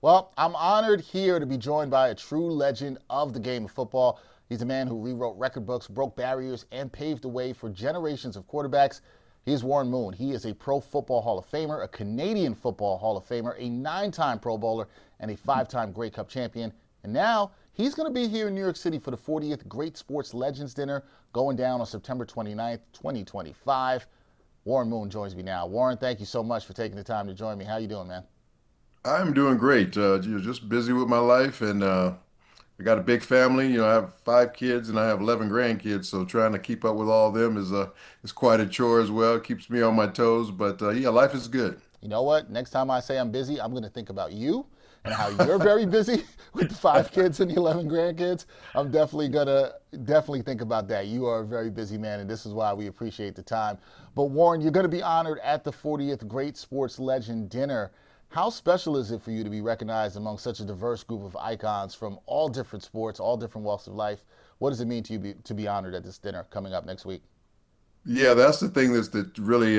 Well, I'm honored here to be joined by a true legend of the game of football. He's a man who rewrote record books, broke barriers, and paved the way for generations of quarterbacks. He is Warren Moon. He is a Pro Football Hall of Famer, a Canadian Football Hall of Famer, a 9-time Pro Bowler, and a 5-time Grey Cup champion. And now he's going to be here in New York City for the 40th Great Sports Legends Dinner going down on September 29th, 2025. Warren Moon joins me now. Warren, thank you so much for taking the time to join me. How you doing, man? I'm doing great. Just busy with my life, and I got a big family. I have 5 kids and I have 11 grandkids, so trying to keep up with all of them is quite a chore as well. It keeps me on my toes, but yeah, life is good. You know what? Next time I say I'm busy, I'm going to think about you and how you're very busy with the 5 kids and the 11 grandkids. I'm definitely going to definitely think about that. You are a very busy man, and this is why we appreciate the time. But Warren, you're going to be honored at the 40th Great Sports Legend Dinner. How special is it for you to be recognized among such a diverse group of icons from all different sports, all different walks of life? What does it mean to you to be honored at this dinner coming up next week? Yeah, that's the thing that really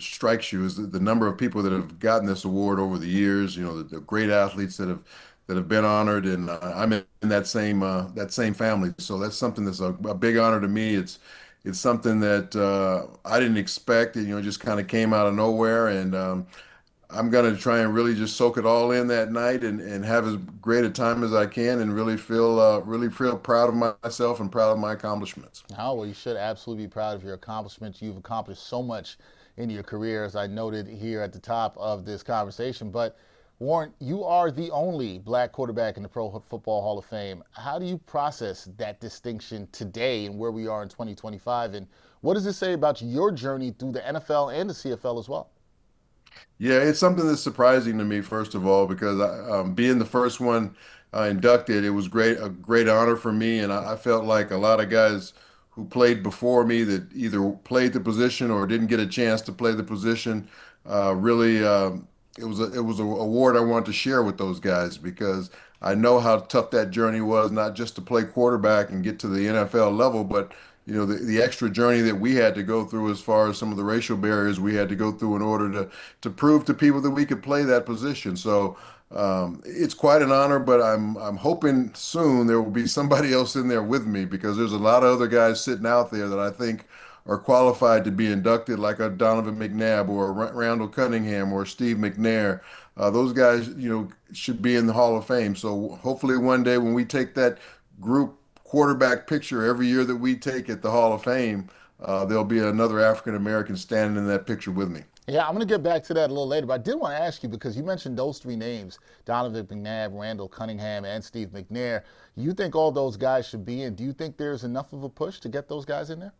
strikes you is the number of people that have gotten this award over the years. The great athletes that have been honored, and I'm in that same family. So that's something that's a big honor to me. It's something that I didn't expect. It just kind of came out of nowhere, and I'm gonna try and really just soak it all in that night and have as great a time as I can and really feel proud of myself and proud of my accomplishments. Oh, well, you should absolutely be proud of your accomplishments. You've accomplished so much in your career, as I noted here at the top of this conversation. But Warren, you are the only black quarterback in the Pro Football Hall of Fame. How do you process that distinction today and where we are in 2025? And what does it say about your journey through the NFL and the CFL as well? Yeah, it's something that's surprising to me, first of all, because being the first one inducted, it was a great honor for me, and I felt like a lot of guys who played before me that either played the position or didn't get a chance to play the position, really, it was a award I wanted to share with those guys because I know how tough that journey was, not just to play quarterback and get to the NFL level, but the extra journey that we had to go through as far as some of the racial barriers we had to go through in order to prove to people that we could play that position. So it's quite an honor, but I'm hoping soon there will be somebody else in there with me because there's a lot of other guys sitting out there that I think are qualified to be inducted, like a Donovan McNabb or a Randall Cunningham or Steve McNair. Those guys, should be in the Hall of Fame. So hopefully one day when we take that group quarterback picture every year that we take at the Hall of Fame, there'll be another African American standing in that picture with me. Yeah, I'm going to get back to that a little later, but I did want to ask you because you mentioned those three names, Donovan McNabb, Randall Cunningham, and Steve McNair. You think all those guys should be in? Do you think there's enough of a push to get those guys in there?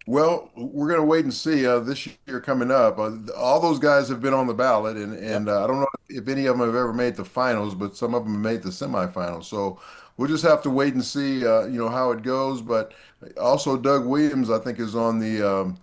Well, we're going to wait and see this year coming up. All those guys have been on the ballot, and, Yep. and I don't know if any of them have ever made the finals, but some of them have made the semifinals. So we'll just have to wait and see, how it goes. But also, Doug Williams, I think, is on the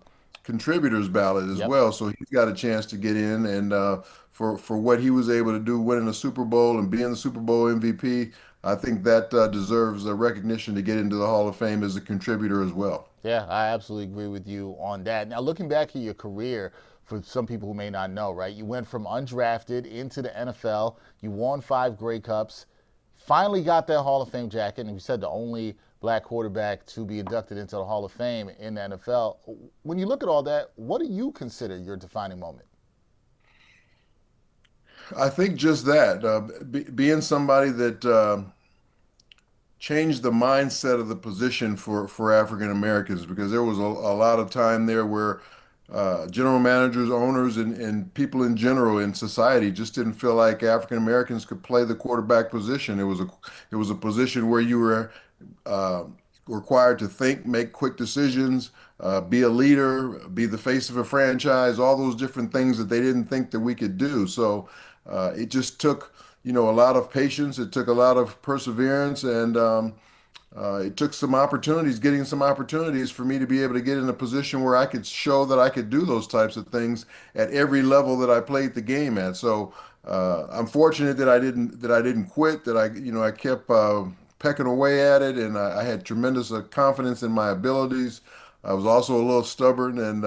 contributors ballot as Yep. well. So he's got a chance to get in, and for what he was able to do, winning the Super Bowl and being the Super Bowl MVP, I think that deserves a recognition to get into the Hall of Fame as a contributor as well. Yeah, I absolutely agree with you on that. Now, looking back at your career, for some people who may not know, right? You went from undrafted into the NFL. You won 5 Grey Cups. Finally got that Hall of Fame jacket, and you said the only black quarterback to be inducted into the Hall of Fame in the NFL. When you look at all that, what do you consider your defining moment? I think just that, being somebody that changed the mindset of the position for African Americans, because there was a lot of time there where general managers, owners, and people in general in society just didn't feel like African Americans could play the quarterback position. It was a position where you were uh, required to think, make quick decisions, be a leader, be the face of a franchise, all those different things that they didn't think that we could do. So it just took, a lot of patience. It took a lot of perseverance, and it took getting some opportunities for me to be able to get in a position where I could show that I could do those types of things at every level that I played the game at. So I'm fortunate that I didn't quit, that I kept pecking away at it, and I had tremendous confidence in my abilities. I was also a little stubborn and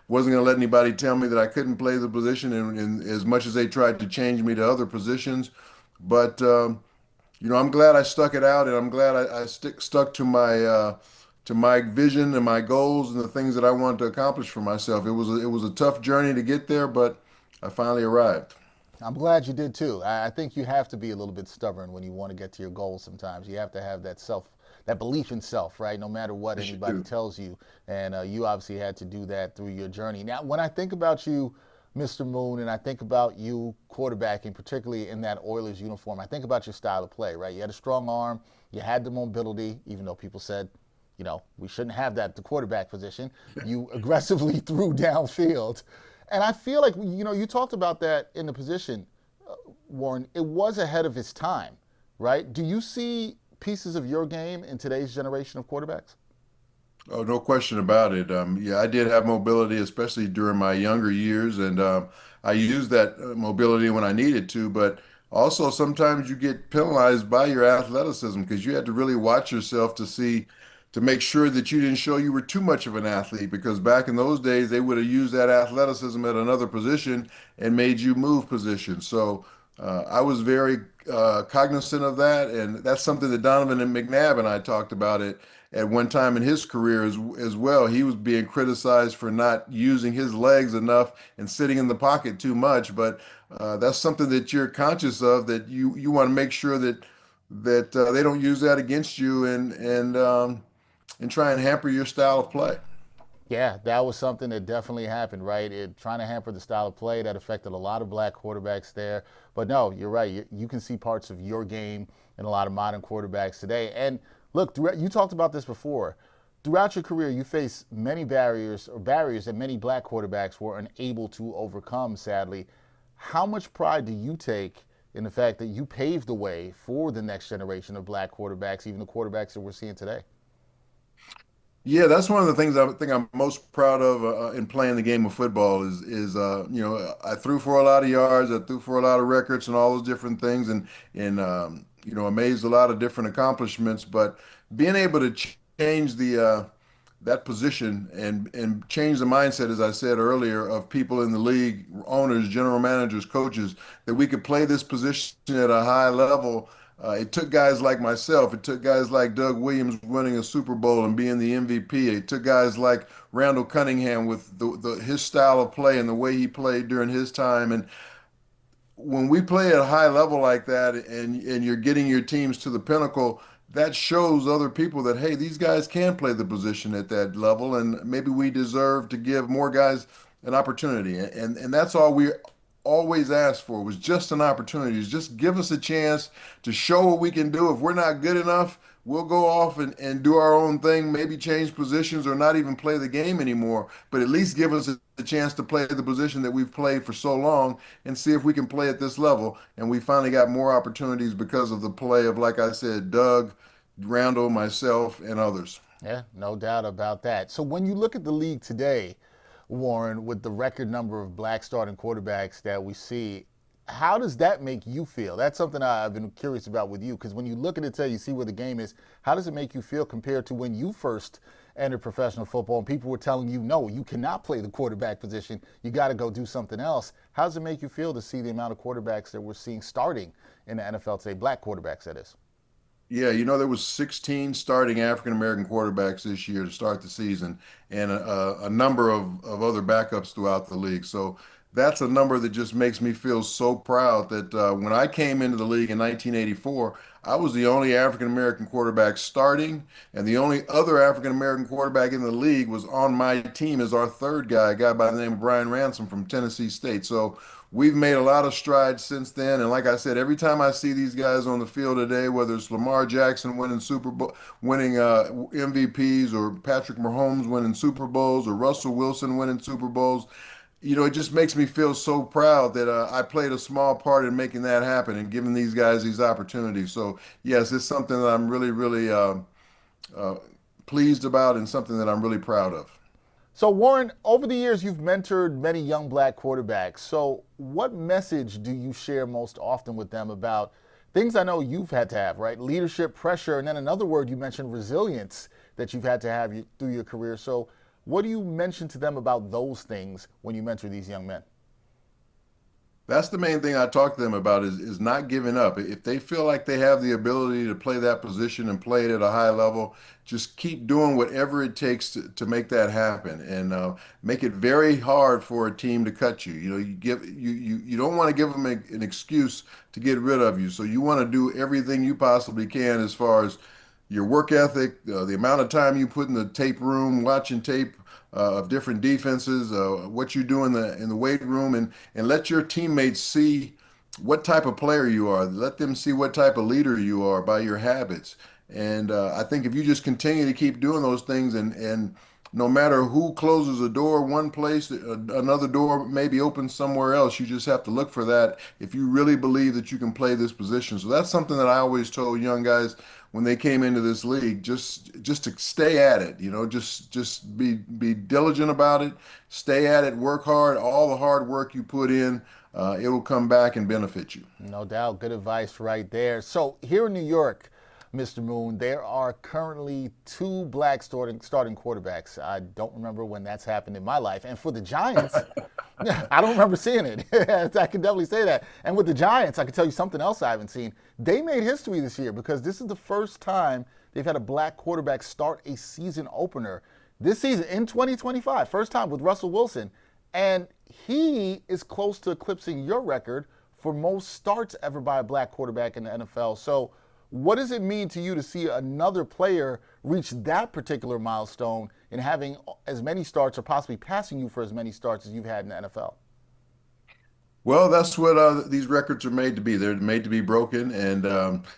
wasn't going to let anybody tell me that I couldn't play the position, and as much as they tried to change me to other positions. But I'm glad I stuck it out, and I'm glad I stuck to my vision and my goals and the things that I wanted to accomplish for myself. It was a tough journey to get there, but I finally arrived. I'm glad you did too. I think you have to be a little bit stubborn when you want to get to your goals sometimes. You have to have that belief in self, right? No matter what Yes, you anybody do. tells you. And you obviously had to do that through your journey. Now, when I think about you, Mr. Moon, and I think about you quarterbacking, particularly in that Oilers uniform, I think about your style of play, right? You had a strong arm, you had the mobility, even though people said, we shouldn't have that at the quarterback position. You aggressively threw downfield. And I feel like, you talked about that in the position, Warren. It was ahead of its time, right? Do you see pieces of your game in today's generation of quarterbacks? Oh, no question about it. Yeah, I did have mobility, especially during my younger years, and I used that mobility when I needed to. But also, sometimes you get penalized by your athleticism because you had to really watch yourself to make sure that you didn't show you were too much of an athlete. Because back in those days, they would have used that athleticism at another position and made you move positions. So I was very cognizant of that, and that's something that Donovan and McNabb and I talked about it at one time in his career as well. He was being criticized for not using his legs enough and sitting in the pocket too much. But that's something that you're conscious of, that you want to make sure that they don't use that against you and try and hamper your style of play. Yeah, that was something that definitely happened, right? Trying to hamper the style of play that affected a lot of black quarterbacks there. But no, you're right. You can see parts of your game in a lot of modern quarterbacks today. And look, you talked about this before. Throughout your career, you faced many barriers that many black quarterbacks were unable to overcome, sadly. How much pride do you take in the fact that you paved the way for the next generation of black quarterbacks, even the quarterbacks that we're seeing today? Yeah, that's one of the things I think I'm most proud of in playing the game of football is I threw for a lot of yards, I threw for a lot of records and all those different things, and amazed a lot of different accomplishments. But being able to change the that position and change the mindset, as I said earlier, of people in the league, owners, general managers, coaches, that we could play this position at a high level. It took guys like myself. It took guys like Doug Williams winning a Super Bowl and being the MVP. It took guys like Randall Cunningham with his style of play and the way he played during his time. And when we play at a high level like that, and you're getting your teams to the pinnacle, that shows other people that, hey, these guys can play the position at that level, and maybe we deserve to give more guys an opportunity. And that's all we always asked for, was just an opportunity. Just give us a chance to show what we can do. If we're not good enough, we'll go off and do our own thing, maybe change positions or not even play the game anymore, but at least give us a chance to play the position that we've played for so long and see if we can play at this level. And we finally got more opportunities because of the play of, like I said, Doug, Randall, myself, and others. Yeah, no doubt about that. So when you look at the league today, Warren, with the record number of black starting quarterbacks that we see, how does that make you feel? That's something I've been curious about with you, because when you look at it today, you see where the game is. How does it make you feel compared to when you first entered professional football and people were telling you, no, you cannot play the quarterback position. You got to go do something else. How does it make you feel to see the amount of quarterbacks that we're seeing starting in the NFL today, black quarterbacks, that is? Yeah, there was 16 starting African American quarterbacks this year to start the season, and a number of other backups throughout the league. So that's a number that just makes me feel so proud that when I came into the league in 1984, I was the only African American quarterback starting, and the only other African American quarterback in the league was on my team as our third guy, a guy by the name of Brian Ransom from Tennessee State. So we've made a lot of strides since then. And like I said, every time I see these guys on the field today, whether it's Lamar Jackson winning Super Bowl, winning MVPs, or Patrick Mahomes winning Super Bowls, or Russell Wilson winning Super Bowls, it just makes me feel so proud that I played a small part in making that happen and giving these guys these opportunities. So yes, it's something that I'm really, really uh, pleased about, and something that I'm really proud of. So, Warren, over the years, you've mentored many young black quarterbacks. So, what message do you share most often with them about things I know you've had to have, right? Leadership, pressure, and then another word you mentioned, resilience, that you've had to have through your career. So, What do you mention to them about those things when you mentor these young men? That's the main thing I talk to them about is not giving up. If they feel like they have the ability to play that position and play it at a high level, just keep doing whatever it takes to make that happen and make it very hard for a team to cut you. You know, you don't want to give them an excuse to get rid of you. So you want to do everything you possibly can as far as your work ethic, the amount of time you put in the tape room, watching tape of different defenses, what you do in the weight room, and let your teammates see what type of player you are. Let them see what type of leader you are by your habits. And I think if you just continue to keep doing those things, and no matter who closes a door one place, another door may be open somewhere else. You just have to look for that if you really believe that you can play this position. So that's something that I always told young guys when they came into this league, just to stay at it, just be diligent about it, stay at it, work hard. All the hard work you put in, it will come back and benefit you. No doubt. Good advice right there. So here in New York, Mr. Moon, there are currently two black starting quarterbacks. I don't remember when that's happened in my life. And for the Giants, I don't remember seeing it. I can definitely say that. And with the Giants, I can tell you something else I haven't seen. They made history this year because this is the first time they've had a black quarterback start a season opener this season in 2025. First time with Russell Wilson. And he is close to eclipsing your record for most starts ever by a black quarterback in the NFL. So, what does it mean to you to see another player reach that particular milestone in having as many starts or possibly passing you for as many starts as you've had in the NFL? Well, that's what these records are made to be. They're made to be broken. And,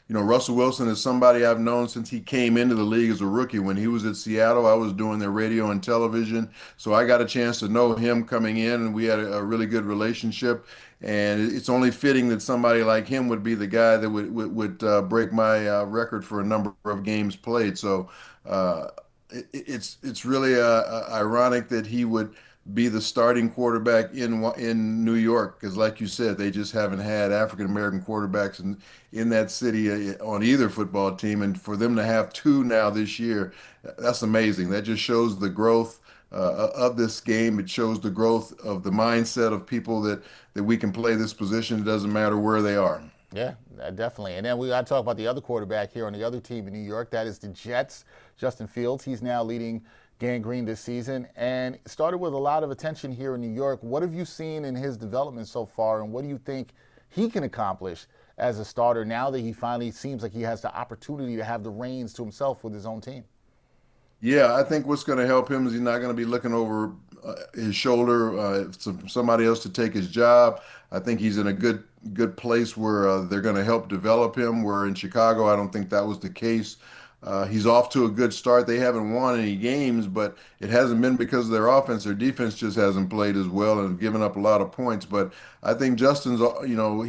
Russell Wilson is somebody I've known since he came into the league as a rookie. When he was at Seattle, I was doing their radio and television. So I got a chance to know him coming in, and we had a really good relationship. And it's only fitting that somebody like him would be the guy that would break my record for a number of games played. So it's really ironic that he would be the starting quarterback in New York because, like you said, they just haven't had African American quarterbacks in that city on either football team, and for them to have two now this year, that's amazing. That just shows the growth of this game. It shows the growth of the mindset of people that we can play this position. It doesn't matter where they are. Yeah, definitely. And then we got to talk about the other quarterback here on the other team in New York. That is the Jets, Justin Fields. He's now leading Gang Green this season and started with a lot of attention here in New York. What have you seen in his development so far, and what do you think he can accomplish as a starter now that he finally seems like he has the opportunity to have the reins to himself with his own team? Yeah, I think what's going to help him is he's not going to be looking over his shoulder somebody else to take his job. I think he's in a good place where they're going to help develop him. Where in Chicago, I don't think that was the case. He's off to a good start. They haven't won any games, but it hasn't been because of their offense. Their defense just hasn't played as well and given up a lot of points. But I think Justin's,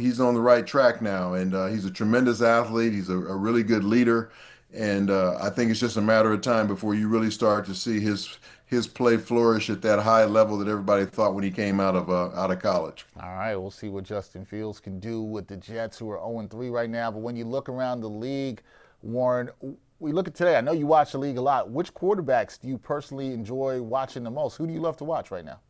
he's on the right track now, and he's a tremendous athlete. He's a really good leader, and I think it's just a matter of time before you really start to see his play flourish at that high level that everybody thought when he came out of college. All right, we'll see what Justin Fields can do with the Jets, who are 0-3 right now. But when you look around the league, Warren, we look at today. I know you watch the league a lot. Which quarterbacks do you personally enjoy watching the most? Who do you love to watch right now?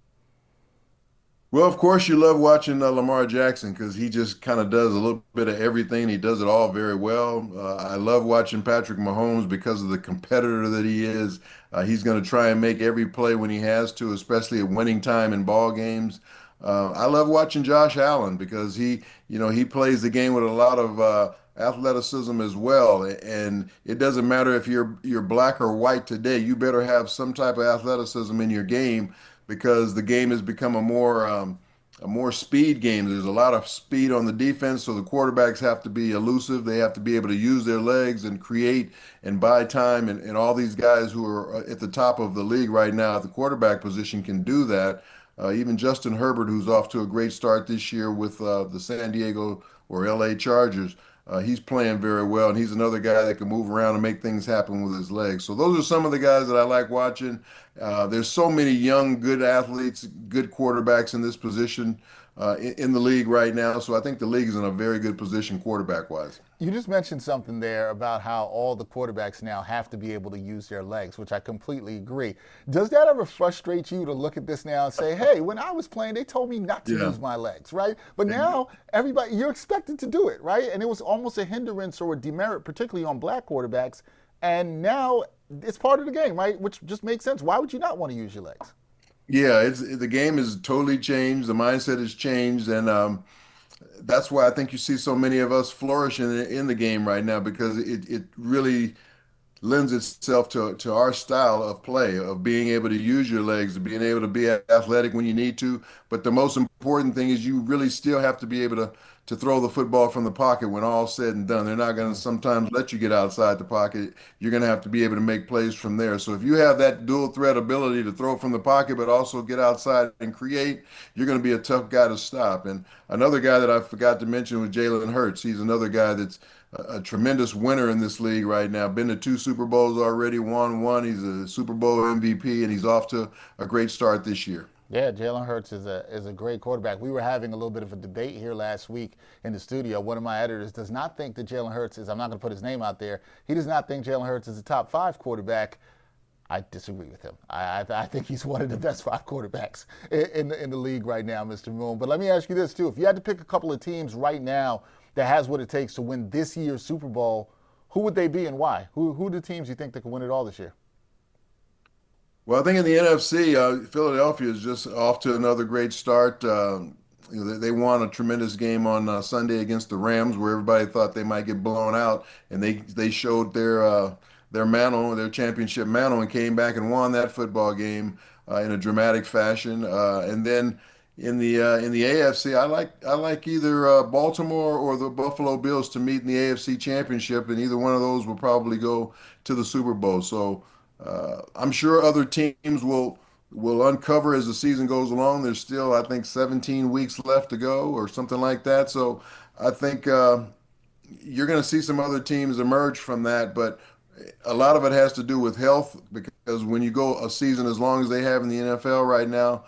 Well, of course, you love watching Lamar Jackson because he just kind of does a little bit of everything. He does it all very well. I love watching Patrick Mahomes because of the competitor that he is. He's going to try and make every play when he has to, especially at winning time in ball games. I love watching Josh Allen because he plays the game with a lot of athleticism as well. And it doesn't matter if you're black or white today. You better have some type of athleticism in your game because the game has become a more speed game. There's a lot of speed on the defense, so the quarterbacks have to be elusive. They have to be able to use their legs and create and buy time. And all these guys who are at the top of the league right now at the quarterback position can do that. Even Justin Herbert, who's off to a great start this year with the San Diego or LA Chargers, he's playing very well, and he's another guy that can move around and make things happen with his legs. So those are some of the guys that I like watching. There's so many young, good athletes, good quarterbacks in this position. in the league right now. So I think the league is in a very good position quarterback wise. You just mentioned something there about how all the quarterbacks now have to be able to use their legs, which I completely agree. Does that ever frustrate you to look at this now and say, hey, when I was playing, they told me not to Yeah. use my legs, right? But now everybody, you're expected to do it, right? And it was almost a hindrance or a demerit, particularly on black quarterbacks. And now it's part of the game, right? Which just makes sense. Why would you not want to use your legs? Yeah, the game is totally changed. The mindset has changed, and that's why I think you see so many of us flourishing in the game right now because it really lends itself to our style of play, of being able to use your legs, of being able to be athletic when you need to. But the most important thing is you really still have to be able to throw the football from the pocket when all's said and done. They're not going to sometimes let you get outside the pocket. You're going to have to be able to make plays from there. So if you have that dual threat ability to throw from the pocket, but also get outside and create, you're going to be a tough guy to stop. And another guy that I forgot to mention was Jalen Hurts. He's another guy that's a tremendous winner in this league right now. Been to two Super Bowls already, won one. He's a Super Bowl MVP, and he's off to a great start this year. Yeah, Jalen Hurts is a great quarterback. We were having a little bit of a debate here last week in the studio. One of my editors does not think that Jalen Hurts is, I'm not going to put his name out there, he does not think Jalen Hurts is a top five quarterback. I disagree with him. I think he's one of the best five quarterbacks in the league right now, Mr. Moon. But let me ask you this, too. If you had to pick a couple of teams right now that has what it takes to win this year's Super Bowl, who would they be and why? Who are the teams you think that can win it all this year? Well, I think in the NFC, Philadelphia is just off to another great start. They won a tremendous game on Sunday against the Rams, where everybody thought they might get blown out, and they showed their mantle, their championship mantle, and came back and won that football game in a dramatic fashion. And then in the AFC, I like either Baltimore or the Buffalo Bills to meet in the AFC Championship, and either one of those will probably go to the Super Bowl. So. I'm sure other teams will uncover as the season goes along. There's still, I think, 17 weeks left to go or something like that. So I think you're going to see some other teams emerge from that, but a lot of it has to do with health because when you go a season as long as they have in the NFL right now,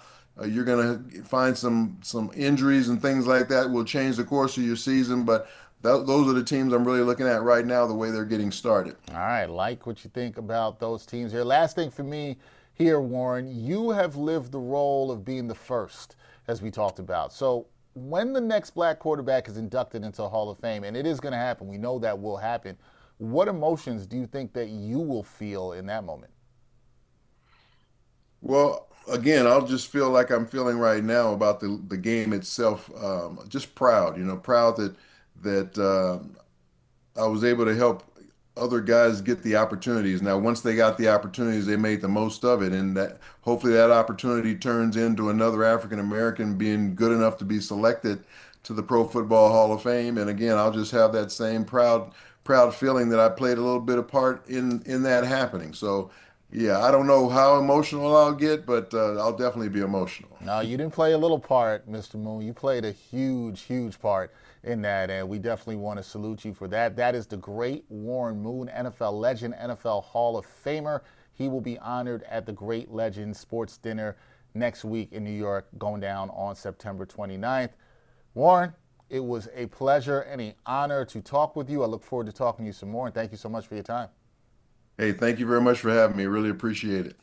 you're going to find some injuries and things like that will change the course of your season. But those are the teams I'm really looking at right now, the way they're getting started. All right, like what you think about those teams here. Last thing for me here, Warren, you have lived the role of being the first, as we talked about. So when the next black quarterback is inducted into the Hall of Fame, and it is going to happen, we know that will happen, what emotions do you think that you will feel in that moment? Well, again, I'll just feel like I'm feeling right now about the game itself. Just proud, proud that I was able to help other guys get the opportunities. Now, once they got the opportunities, they made the most of it, and that hopefully that opportunity turns into another African American being good enough to be selected to the Pro Football Hall of Fame. And again, I'll just have that same proud feeling that I played a little bit of part in that happening. So, yeah, I don't know how emotional I'll get, but I'll definitely be emotional. No, you didn't play a little part, Mr. Moon. You played a huge, huge part in that, and we definitely want to salute you for that. That is the great Warren Moon, NFL legend, NFL Hall of Famer. He will be honored at the Great Legend Sports Dinner next week in New York, going down on September 29th. Warren, it was a pleasure and an honor to talk with you. I look forward to talking to you some more, and thank you so much for your time. Hey, thank you very much for having me. Really appreciate it.